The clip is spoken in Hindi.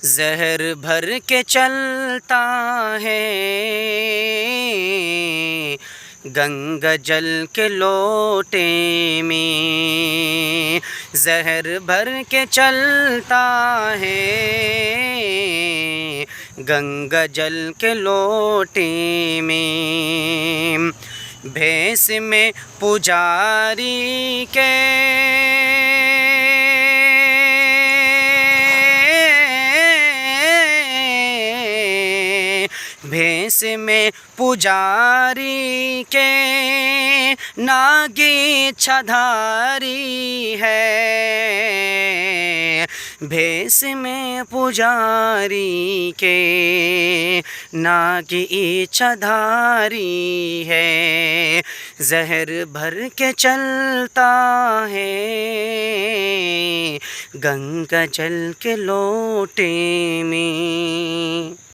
जहर भर के चलता है गंगा जल के लोटे में, जहर भर के चलता है गंगा जल के लोटे में। भैंस में पुजारी के भैंस में पुजारी के नागी छधारी है। भैंस में पुजारी के नागी छधारी है। जहर भर के चलता है गंगा जल के लोटे में।